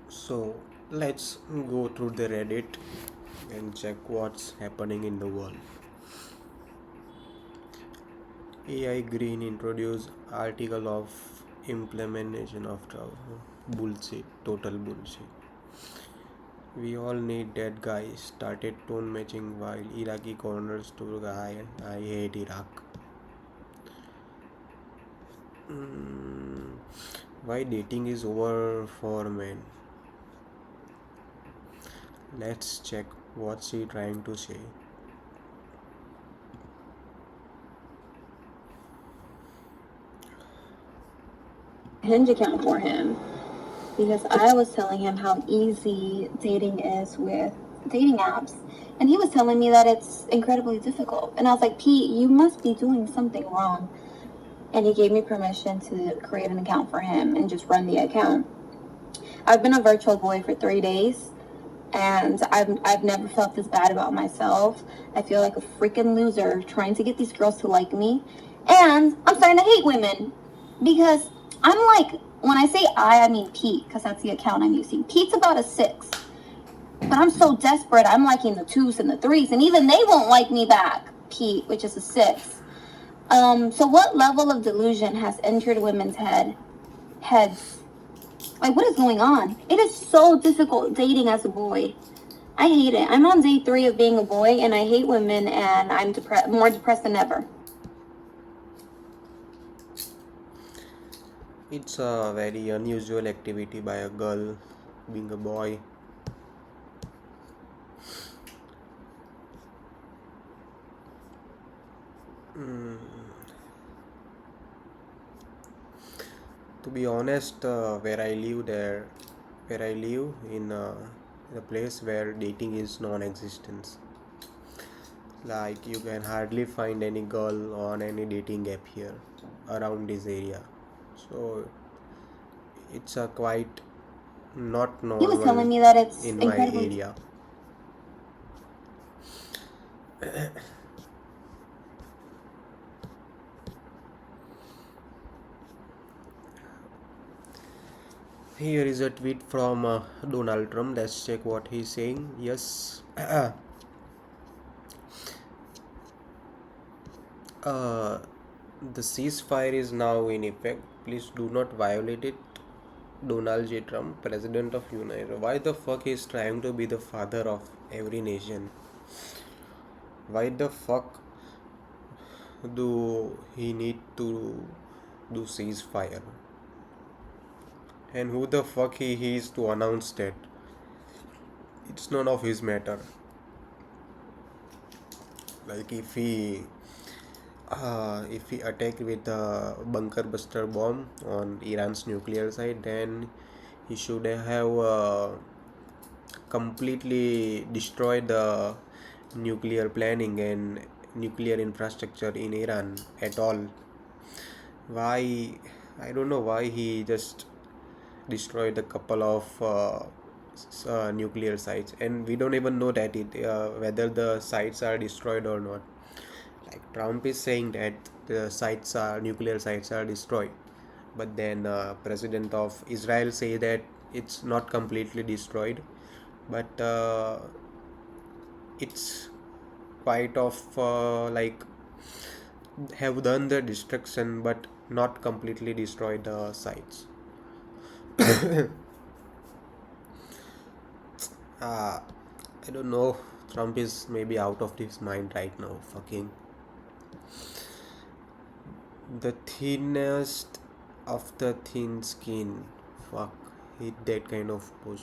So let's go through the Reddit and check what's happening in the world. AI Green introduced article of implementation of bullshit, total bullshit. We all need that guy. Started tone matching while Iraqi corners to guy. I hate Iraq. Why dating is over for men? Let's check what's he trying to say. Hinge account for him because I was telling him how easy dating is with dating apps. And he was telling me that it's incredibly difficult. And I was like, Pete, you must be doing something wrong. And he gave me permission to create an account for him and just run the account. I've been a virtual boy for 3 days, and I've never felt this bad about myself. I feel like a freaking loser trying to get these girls to like me. And I'm starting to hate women because I'm like, when I say I mean Pete, because that's the account I'm using. Pete's about a 6. But I'm so desperate, I'm liking the 2s and the 3s, and even they won't like me back, Pete, which is a 6. So what level of delusion has entered women's heads? Like, what is going on? It is so difficult dating as a boy. I hate it. I'm on day 3 of being a boy, and I hate women, and I'm more depressed than ever. It's a very unusual activity by a girl being a boy. To be honest, where I live in a place where dating is non-existent. Like you can hardly find any girl on any dating app here around this area. So it's a quite not He was telling normal me that it's in my incredibly area. Here is a tweet from Donald Trump. Let's check what he's saying. Yes. The ceasefire is now in effect. Please do not violate it. Donald J. Trump, President of United. Why the fuck is trying to be the father of every nation? Why the fuck do he need to do ceasefire? And who the fuck he is to announce that? It's none of his matter. Like if he attack with a bunker buster bomb on Iran's nuclear site, then he should have completely destroyed the nuclear planning and nuclear infrastructure in Iran at all. Why? I don't know why he just destroyed a couple of nuclear sites, and we don't even know that whether the sites are destroyed or not. Like Trump is saying that the nuclear sites are destroyed, but then President of Israel say that it's not completely destroyed, but it's quite of like have done the destruction but not completely destroyed the sites. I don't know. Trump is maybe out of his mind right now. Fucking the thinnest of the thin skin. Fuck, hit that kind of push.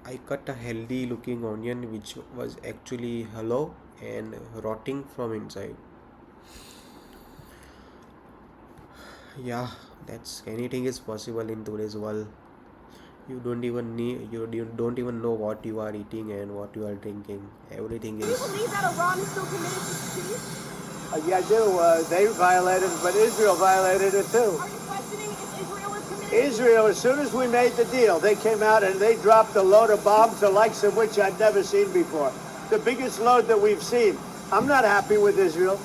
I cut a healthy looking onion which was actually hollow and rotting from inside. Yeah, that's anything is possible in today's world. You don't even know what you are eating and what you are drinking. Everything is. Do you believe that Iran is still committed to peace? Yeah, I do. They violated it, but Israel violated it too. Are you questioning if Israel is committed? Israel, as soon as we made the deal, they came out and they dropped a load of bombs, the likes of which I'd never seen before. The biggest load that we've seen. I'm not happy with Israel.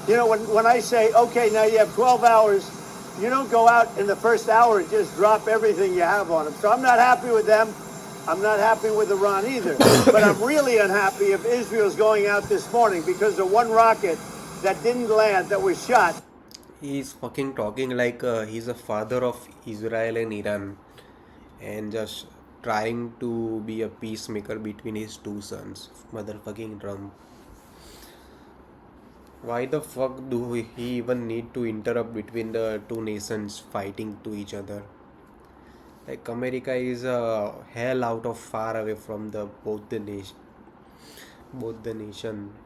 You know, when I say, okay, now you have 12 hours You don't go out in the first hour and just drop everything you have on them. So I'm not happy with them. I'm not happy with Iran either. But I'm really unhappy if Israel's going out this morning because of one rocket that didn't land, that was shot. He's fucking talking like he's a father of Israel and Iran and just trying to be a peacemaker between his two sons. Motherfucking Trump. Why the fuck do he even need to interrupt between the two nations fighting to each other? Like America is a hell out of far away from the both the nation.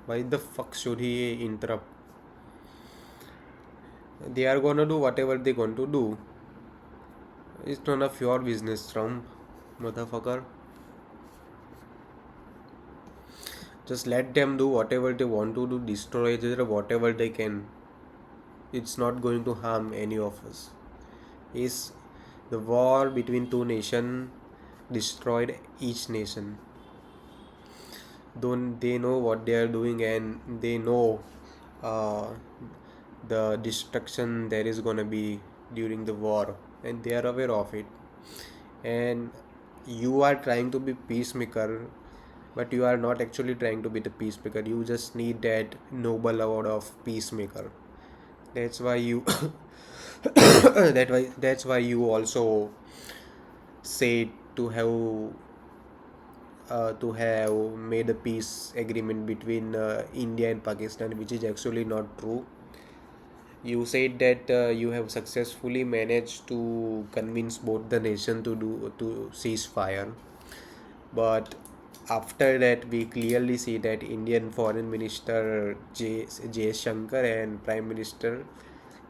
Why the fuck should he interrupt? They are gonna do whatever they going to do. It's none of your business, Trump, motherfucker. Just let them do whatever they want to do, destroy each other, whatever they can. It's not going to harm any of us. Is the war between two nations destroyed each nation? Don't they know what they are doing and they know uh, the destruction there is gonna be during the war and they are aware of it, and you are trying to be peacemaker, but you are not actually trying to be the peacemaker. You just need that noble award of peacemaker. That's why you that's why you also say to have made a peace agreement between India and Pakistan, which is actually not true. You said that you have successfully managed to convince both the nation to cease fire, but after that we clearly see that Indian Foreign Minister J. Shankar and Prime Minister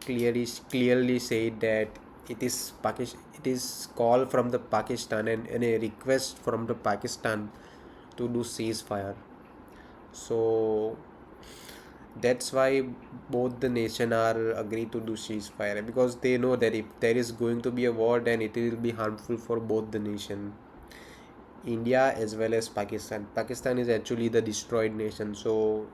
clearly said that it is call from the Pakistan and a request from the Pakistan to do ceasefire. So that's why both the nation are agreed to do ceasefire, because they know that if there is going to be a war, then it will be harmful for both the nation, India as well as Pakistan. Pakistan is actually the destroyed nation, so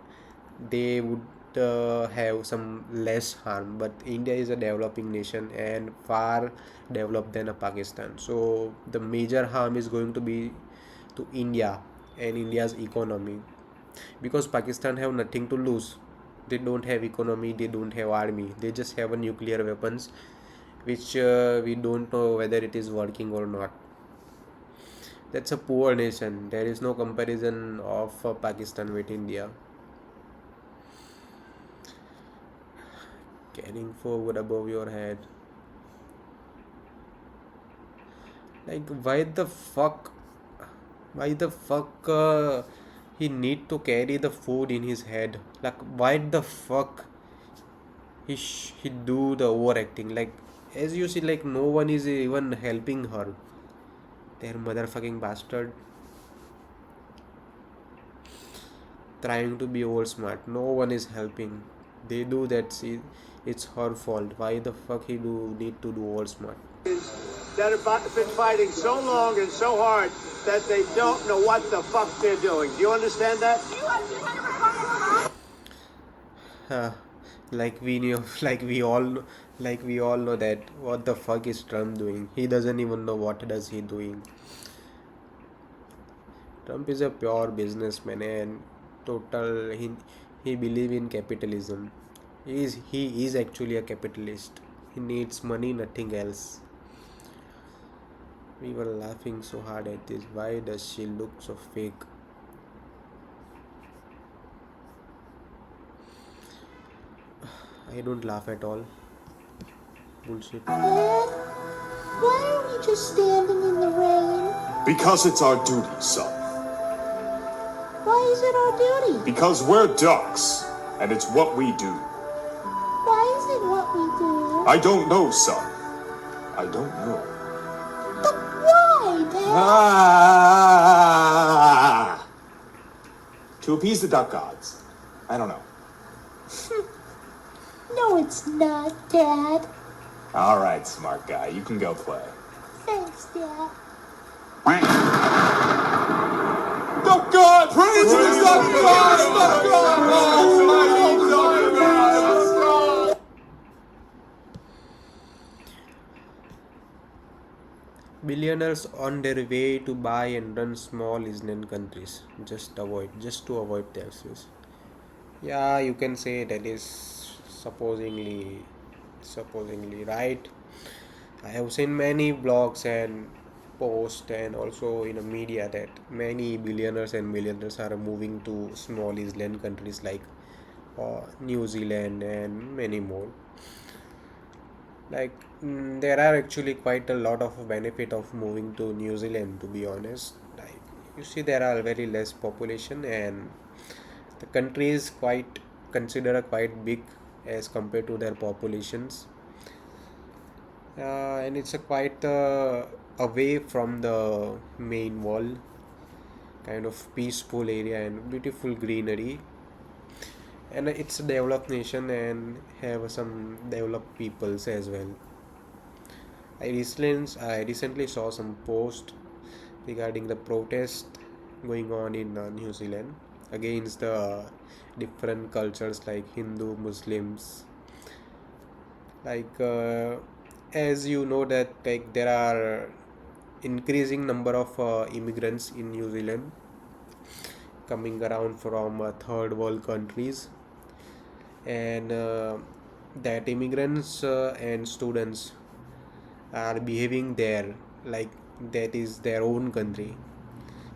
they would have some less harm, but India is a developing nation and far developed than a Pakistan, so the major harm is going to be to India and India's economy, because Pakistan have nothing to lose. They don't have economy, they don't have army, they just have a nuclear weapons, which we don't know whether it is working or not. That's a poor nation. There is no comparison of Pakistan with India. Carrying forward above your head. Like, why the fuck he need to carry the food in his head? Like, why the fuck he do the overacting? Like, as you see, like, no one is even helping her. Their motherfucking bastard. Trying to be all smart. No one is helping. They do that. See, it's her fault. Why the fuck he need to do all smart? That have been fighting so long and so hard that they don't know what the fuck they're doing. Do you understand that? Like we knew, like we all know that what the fuck is Trump doing? He doesn't even know what does he doing. Trump is a pure businessman and total. He believe in capitalism. He is actually a capitalist. He needs money, nothing else. We were laughing so hard at this. Why does she look so fake? I don't laugh at all. Bullshit. Dad, why are we just standing in the rain? Because it's our duty, son. Why is it our duty? Because we're ducks, and it's what we do. Why is it what we do? I don't know, son. I don't know. But why, Dad? Ah! To appease the duck gods. I don't know. No, it's not, Dad. All right, smart guy. You can go play. Thanks, Dad. Duck god! Praise to the duck gods! Duck gods! Billionaires on their way to buy and run small island countries. Just to avoid taxes. Yeah, you can say that is supposedly right. I have seen many blogs and posts and also in the media that many billionaires and millionaires are moving to small island countries like New Zealand and many more. Like there are actually quite a lot of benefit of moving to New Zealand, to be honest. Like you see, there are very less population and the country is quite considered quite big as compared to their populations, and it's a quite away from the main world, kind of peaceful area and beautiful greenery, and it's a developed nation and have some developed peoples as well. I recently saw some post regarding the protest going on in New Zealand against the different cultures like Hindu, Muslims. Like as you know that like there are increasing number of immigrants in New Zealand coming around from third world countries, and that immigrants and students are behaving there like that is their own country,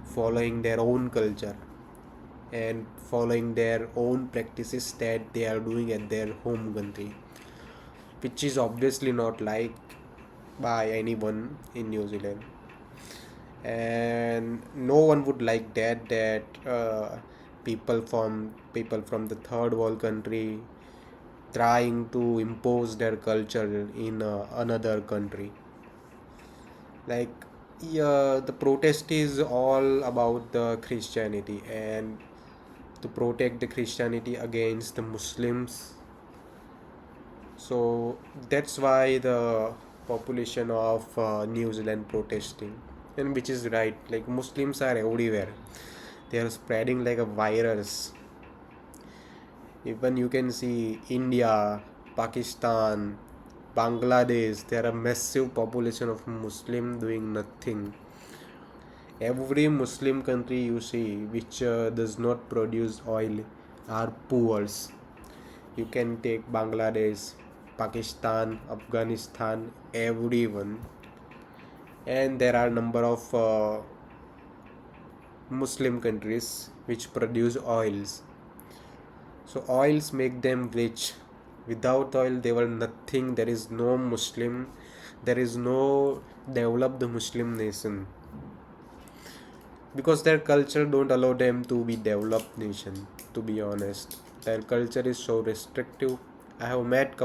following their own culture and following their own practices that they are doing at their home country, which is obviously not liked by anyone in New Zealand. And no one would like that people from the third world country trying to impose their culture in another country. Like yeah, the protest is all about the Christianity and to protect the Christianity against the Muslims. So that's why the population of New Zealand protesting, and which is right. Like Muslims are everywhere; they are spreading like a virus. Even you can see India, Pakistan, Bangladesh. There are massive population of Muslim doing nothing. Every Muslim country you see which does not produce oil are poor. You can take Bangladesh, Pakistan, Afghanistan, everyone, and there are number of Muslim countries which produce oils. So oils make them rich. Without oil, they were nothing. There is no Muslim. There is no developed Muslim nation because their culture don't allow them to be developed nation. To be honest, their culture is so restrictive. I have met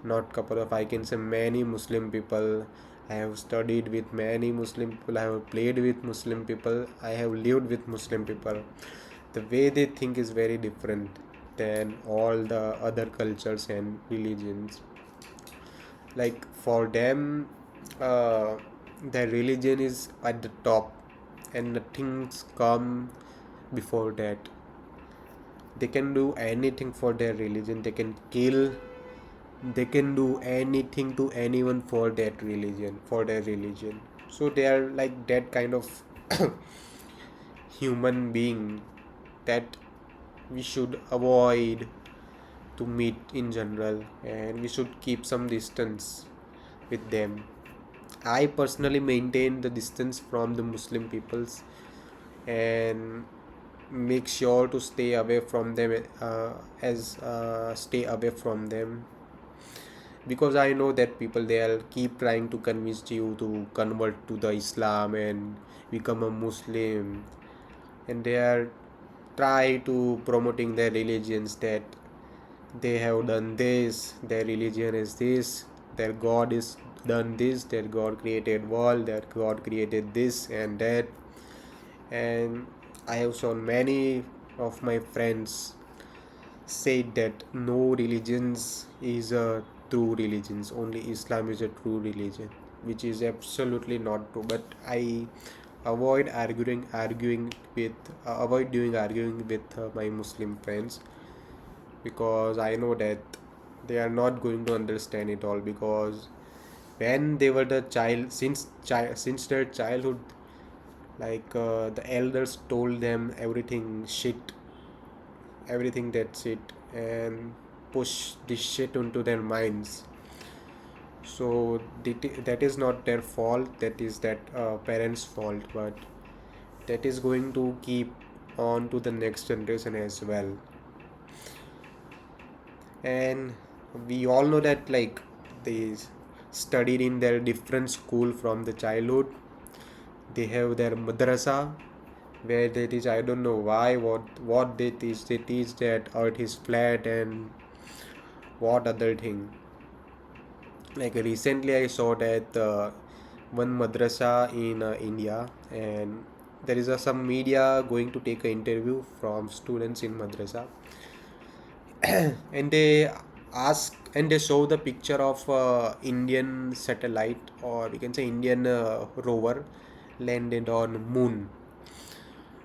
not couple of, I can say many Muslim people. I have studied with many Muslim people. I have played with Muslim people. I have lived with Muslim people. The way they think is very different than all the other cultures and religions. Like for them, their religion is at the top, and nothing's come before that. They can do anything for their religion. They can kill, they can do anything to anyone for their religion. So they are like that kind of human being that we should avoid to meet in general, and we should keep some distance with them. I personally maintain the distance from the Muslim peoples and make sure to stay away from them, as stay away from them, because I know that people they'll keep trying to convince you to convert to the Islam and become a Muslim, and they are try to promoting their religions that they have done this, their religion is this, their God is done this, their God created world, their God created this and that. And I have shown many of my friends said that no religions is a true religions, only Islam is a true religion, which is absolutely not true. But I avoid doing arguing with my Muslim friends, because I know that they are not going to understand it all, because when they were the child, since their childhood, like the elders told them everything that's it, and push this shit into their minds. So that is not their fault, that is that parents fault, but that is going to keep on to the next generation as well. And we all know that, like, they studied in their different school from the childhood. They have their madrasa where they teach, I don't know why, what they teach that earth is flat and what other thing. Like recently I saw that one madrasa in India, and there is some media going to take an interview from students in madrasa, and they show the picture of Indian satellite, or you can say Indian rover landed on moon.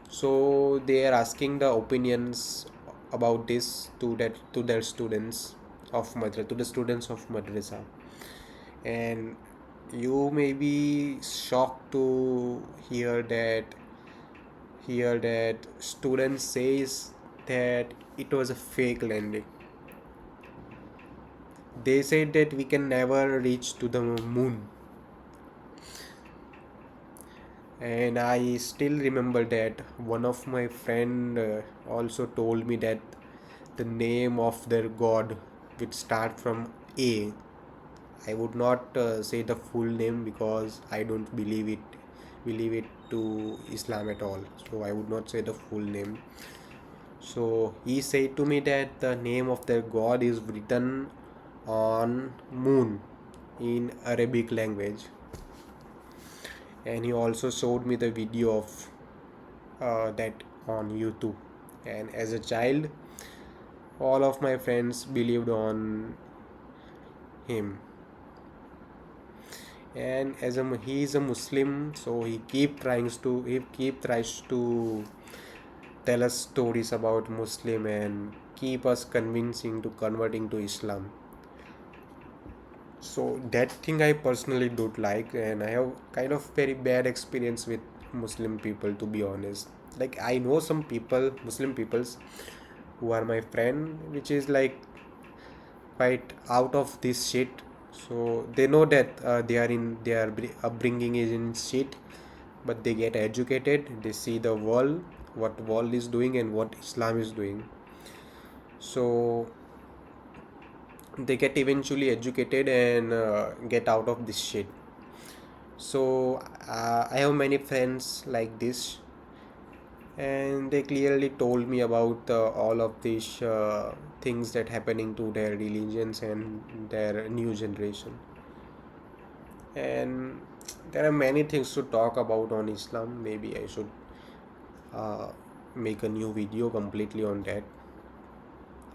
So they are asking the opinions about this to their students of madrasa, to the students of madrasa. And you may be shocked to hear that students says that it was a fake landing. They said that we can never reach to the moon. And I still remember that one of my friend also told me that the name of their god would start from A. I would not say the full name because I don't believe it to Islam at all. So I would not say the full name. So he said to me that the name of their god is written on moon in Arabic language. And he also showed me the video of that on YouTube. And as a child, all of my friends believed on him. And he is a Muslim, so he keep tries to tell us stories about Muslim and keep us convincing to converting to Islam. So that thing I personally don't like, and I have kind of very bad experience with Muslim people, to be honest. Like, I know some people, Muslim peoples, who are my friend, which is like quite out of this shit. So they know that their upbringing is in shit, but they get educated. They see the world, what world is doing and what Islam is doing. So they get eventually educated and get out of this shit. So I have many friends like this, and they clearly told me about all of these things that happening to their religions and their new generation. And there are many things to talk about on Islam. Maybe I should uh, make a new video completely on that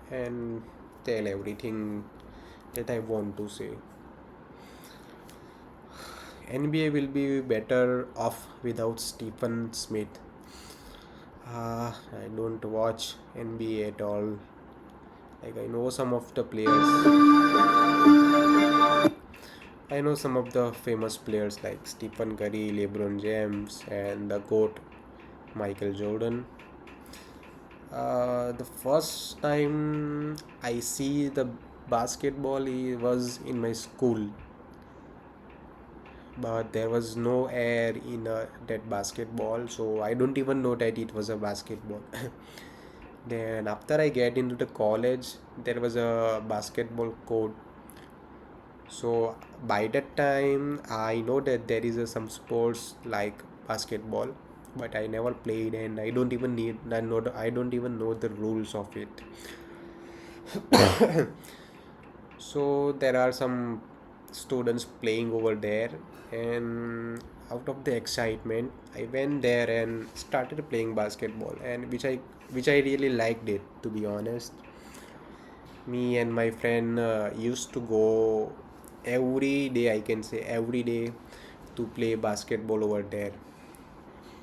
and tell everything that I want to say. NBA will be better off without Stephen Smith. I don't watch NBA at all. Like, I know some of the famous players like Stephen Curry, LeBron James, and the GOAT Michael Jordan. The first time I see the basketball was in my school, but there was no air in that basketball, so I don't even know that it was a basketball. Then after I get into the college, there was a basketball court. So by that time I know that there is some sports like basketball, but I never played, and I don't even know the rules of it. So there are some students playing over there, and out of the excitement I went there and started playing basketball, and which I really liked it, to be honest. Me and my friend used to go every day, I can say every day, to play basketball over there.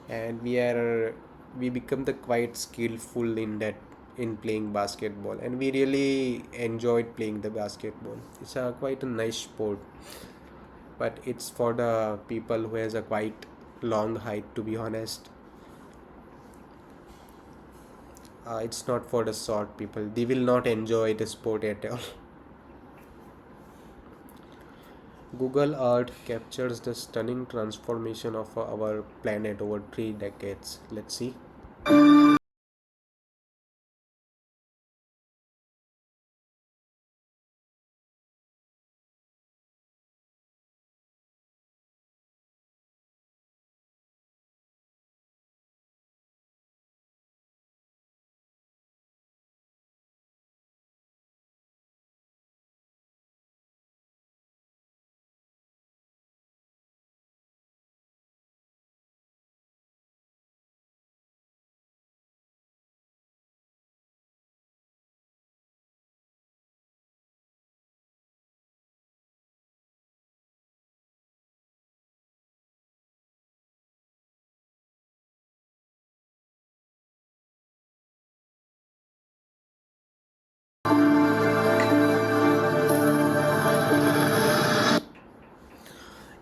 And we become the quite skillful in playing basketball, and we really enjoyed playing the basketball. It's a quite a nice sport. but it's for the people who has a quite long height, to be honest. It's not for the short people. They will not enjoy the sport at all. Google Earth captures the stunning transformation of our planet over 3 decades. Let's see.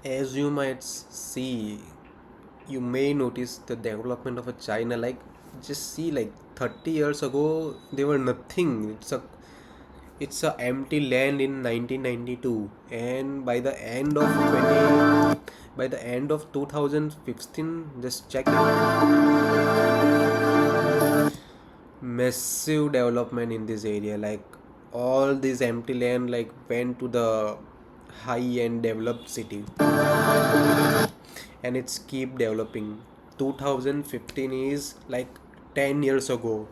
As you might see, you may notice the development of a China. Like, just see, like 30 years ago, they were nothing. It's a empty land in 1992, and by the end of 2015, just check it, massive development in this area. Like, all this empty land like went to the high end developed city, and it's keep developing. 2015 is like 10 years ago.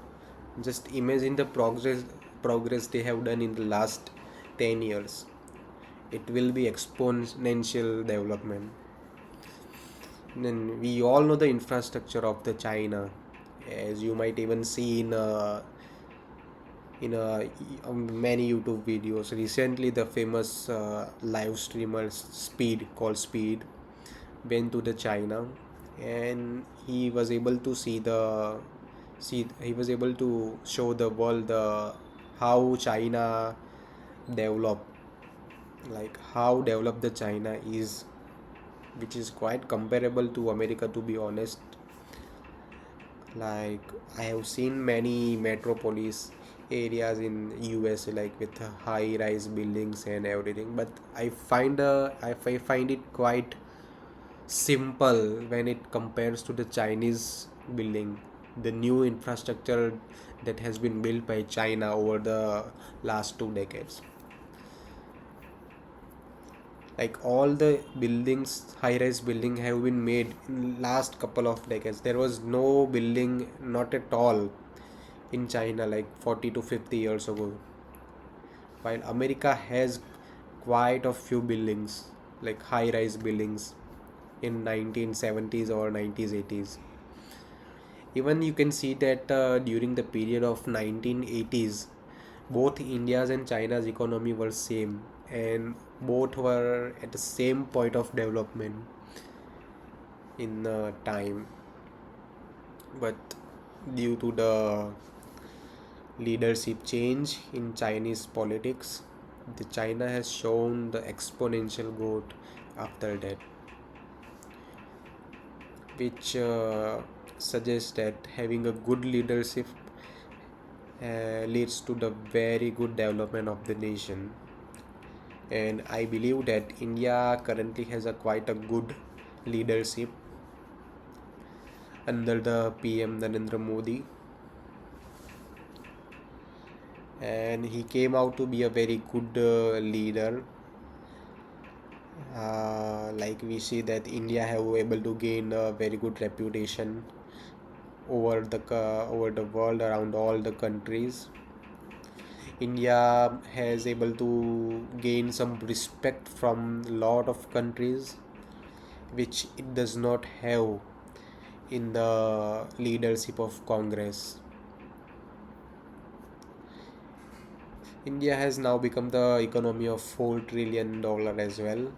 Just imagine the progress they have done in the last 10 years. It will be exponential development. Then we all know the infrastructure of the China, as you might even see in many YouTube videos. Recently, the famous live streamer Speed went to the China, and he was able to show the world how China developed, like how developed the China is, which is quite comparable to America, to be honest. Like, I have seen many metropolis areas in USA, like with high rise buildings and everything, but I find it quite simple when it compares to the Chinese building, the new infrastructure that has been built by China over the last 2 decades. Like, all the buildings, high rise building, have been made in last couple of decades. There was no building, not at all, in China like 40 to 50 years ago, while America has quite a few buildings, like high rise buildings, in 1970s or 90s 80s. Even you can see that during the period of 1980s, both India's and China's economy were same, and both were at the same point of development in time. But due to the leadership change in Chinese politics, the China has shown the exponential growth after that, which suggests that having a good leadership leads to the very good development of the nation. And I believe that India currently has a quite a good leadership under the PM Narendra Modi, and he came out to be a very good leader. Like, we see that India have able to gain a very good reputation over the world, around all the countries. India has able to gain some respect from lot of countries, which it does not have in the leadership of Congress. India has now become the economy of $4 trillion as well,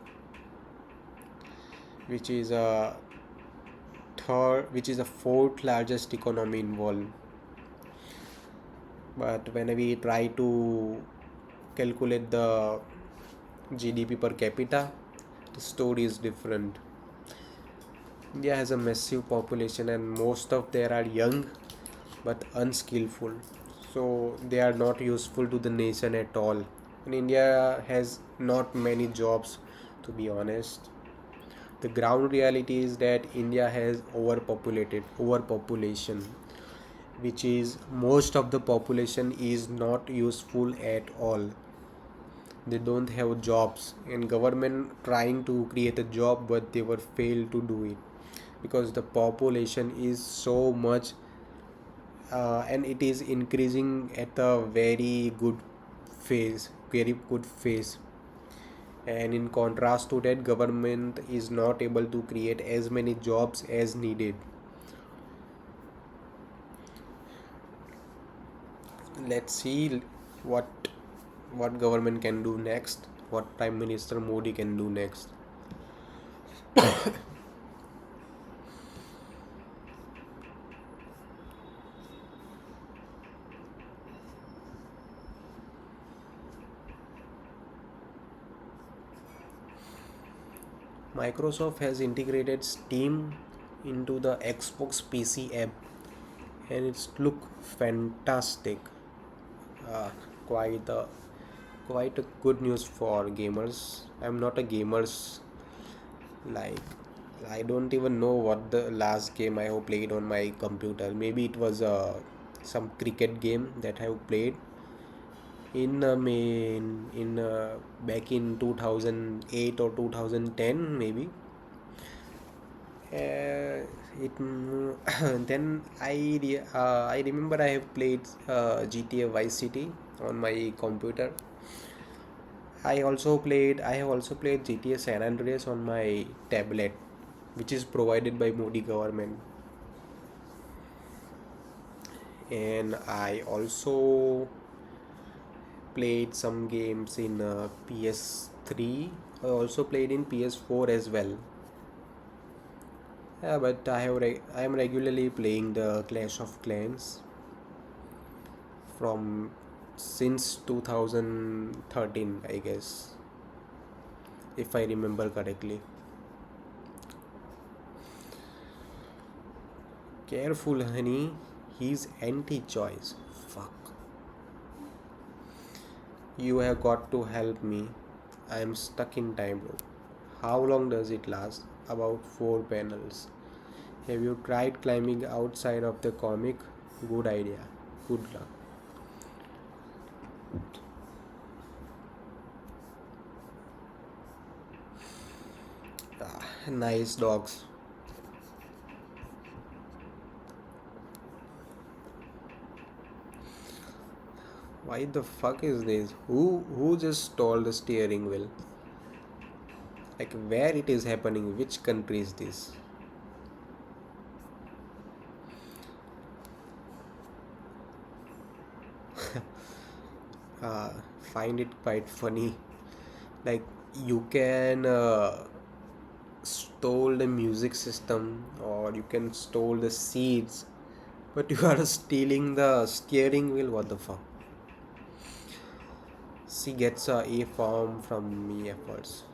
which is the fourth largest economy in world. But when we try to calculate the GDP per capita, the story is different. India has a massive population and most of them are young but unskillful. So they are not useful to the nation at all. And India has not many jobs, to be honest. The ground reality is that India has overpopulation, which is most of the population is not useful at all. They don't have jobs, and government trying to create a job, but they were failed to do it because the population is so much, and it is increasing at a very good phase. And in contrast to that, government is not able to create as many jobs as needed. Let's see what government can do next, what Prime Minister Modi can do next. Microsoft has integrated Steam into the Xbox PC app, and it's look fantastic. Uh, quite a good news for gamers. I'm not a gamers, like I don't even know what the last game I have played on my computer. Maybe it was some cricket game that I have played in back in 2008 or 2010 maybe. It then I remember I have played GTA Vice City on my computer. I have also played GTA San Andreas on my tablet, which is provided by Modi government. And I also played some games in PS3. I also played in PS4 as well. Yeah, but I am regularly playing the Clash of Clans from since 2013, I guess, if I remember correctly. Careful, honey. He's anti-choice. Fuck. You have got to help me. I am stuck in time loop. How long does it last? About 4 panels. Have you tried climbing outside of the comic? Good idea. Good luck. Nice dogs. Why the fuck is this? Who just stole the steering wheel? Like where it is happening? Which country is this? Find it quite funny. Like you can stole the music system or you can stole the seeds, but you are stealing the steering wheel. What the fuck? She gets a form from me efforts.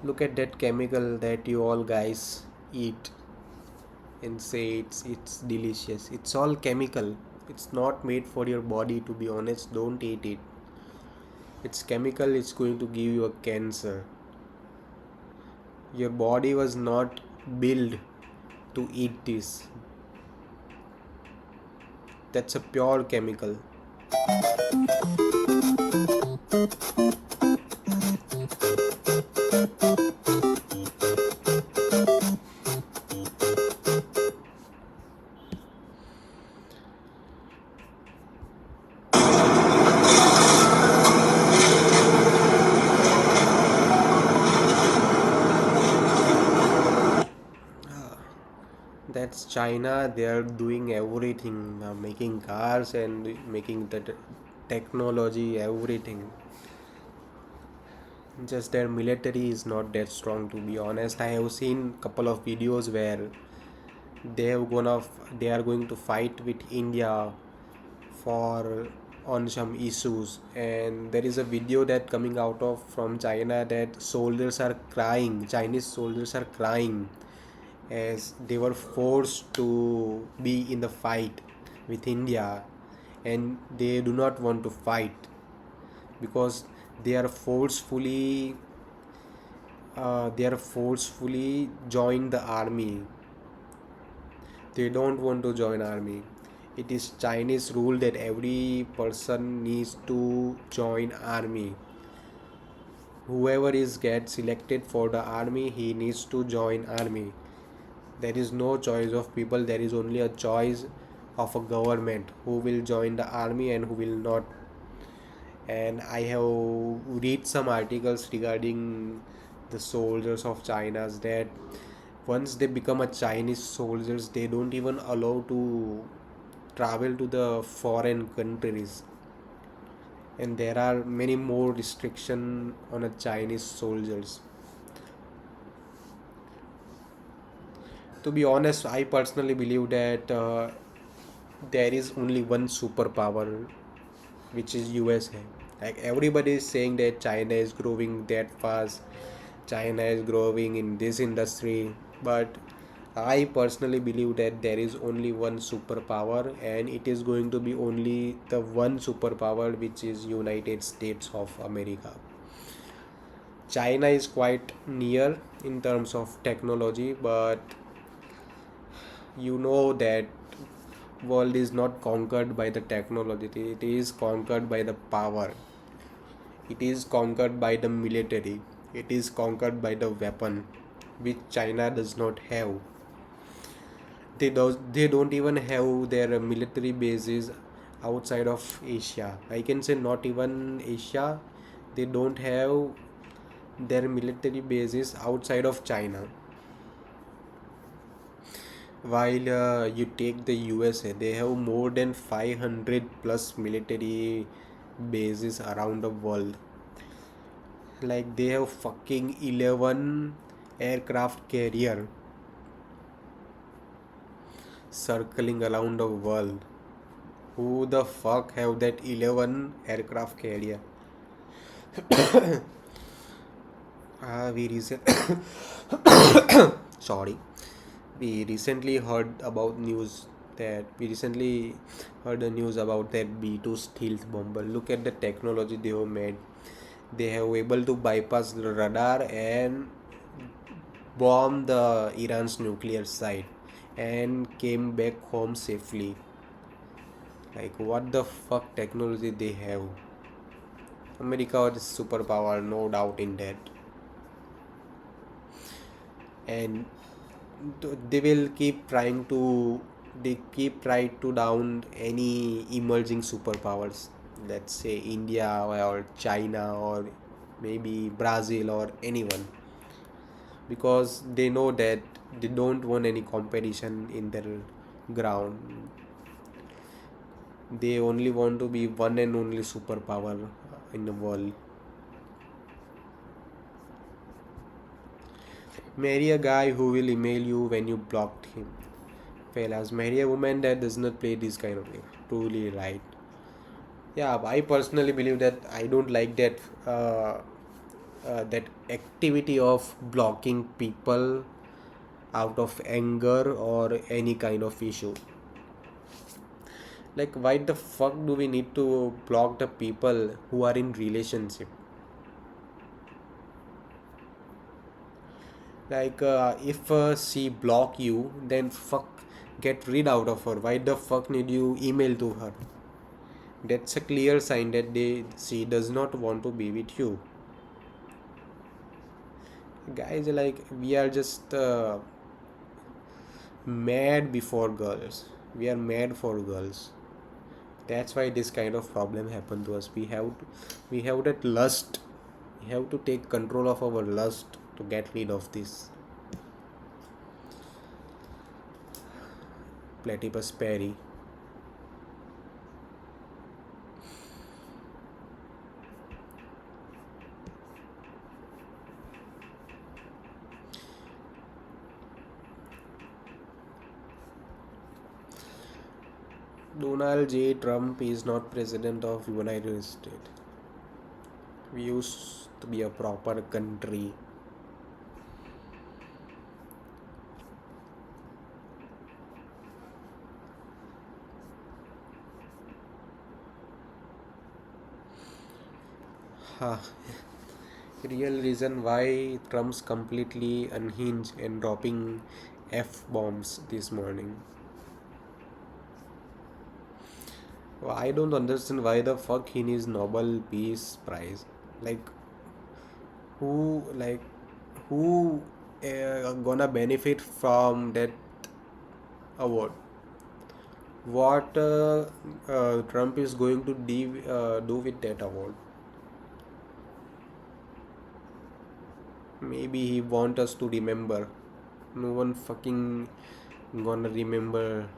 Look at that chemical that you all guys eat and say it's delicious. It's all chemical. It's not made for your body, to be honest. Don't eat it. It's chemical. It's going to give you a cancer. Your body was not built to eat this. That's a pure chemical. China, they are doing everything, making cars and making the technology, everything. Just their military is not that strong, to be honest. I have seen couple of videos where they have gonna they are going to fight with India for on some issues, and there is a video that coming out of from China that soldiers are crying, Chinese soldiers are crying as they were forced to be in the fight with India, and they do not want to fight because they are forcefully join the army. They don't want to join army. It is Chinese rule that every person needs to join army. Whoever is get selected for the army, he needs to join army. There is no choice of people, there is only a choice of a government who will join the army and who will not. And I have read some articles regarding the soldiers of China that once they become a Chinese soldiers, they don't even allow to travel to the foreign countries, and there are many more restriction on a Chinese soldiers. To be honest, I personally believe that there is only one superpower, which is USA. Like everybody is saying that China is growing that fast, China is growing in this industry, but I personally believe that there is only one superpower, and it is going to be only the one superpower, which is United States of America. China is quite near in terms of technology, but you know that world is not conquered by the technology, it is conquered by the power, it is conquered by the military, it is conquered by the weapon, which China does not have. They don't even have their military bases outside of Asia. I can say not even Asia, they don't have their military bases outside of China. While you take the USA, they have more than 500 plus military bases around the world. Like they have fucking 11 aircraft carrier circling around the world. Who the fuck have that 11 aircraft carrier? We recent sorry, we recently heard about news that we recently heard the news about that B2 stealth bomber. Look at the technology they have made. They have able to bypass the radar and bomb the Iran's nuclear site and came back home safely. Like what the fuck technology they have? America is superpower, no doubt in that. And they will keep trying to down any emerging superpowers, let's say India or China or maybe Brazil or anyone, because they know that they don't want any competition in their ground. They only want to be one and only superpower in the world. Marry a guy who will email you when you blocked him. Fellas, marry a woman that does not play this kind of game. Truly right. Yeah, I personally believe that I don't like that that activity of blocking people out of anger or any kind of issue. Like why the fuck do we need to block the people who are in relationship? Like if she block you, then fuck, get rid out of her. Why the fuck need you email to her? That's a clear sign that she does not want to be with you. Guys, like we are just mad before girls. We are mad for girls. That's why this kind of problem happened to us. We have that lust. We have to take control of our lust to get rid of this. Platypus Perry. Donald J. Trump is not president of United States. We used to be a proper country. Huh. Real reason why Trump's completely unhinged and dropping F bombs this morning. I don't understand why the fuck he needs Nobel Peace Prize. Like who like who gonna benefit from that award? What Trump is going to do with that award? Maybe he want us to remember. No one fucking gonna remember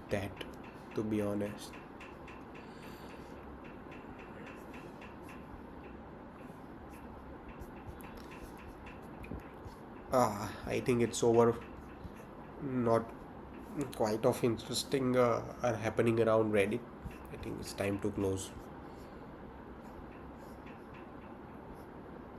that, to be honest. I think it's over. Not quite of interesting are happening around Reddit. I think it's time to close.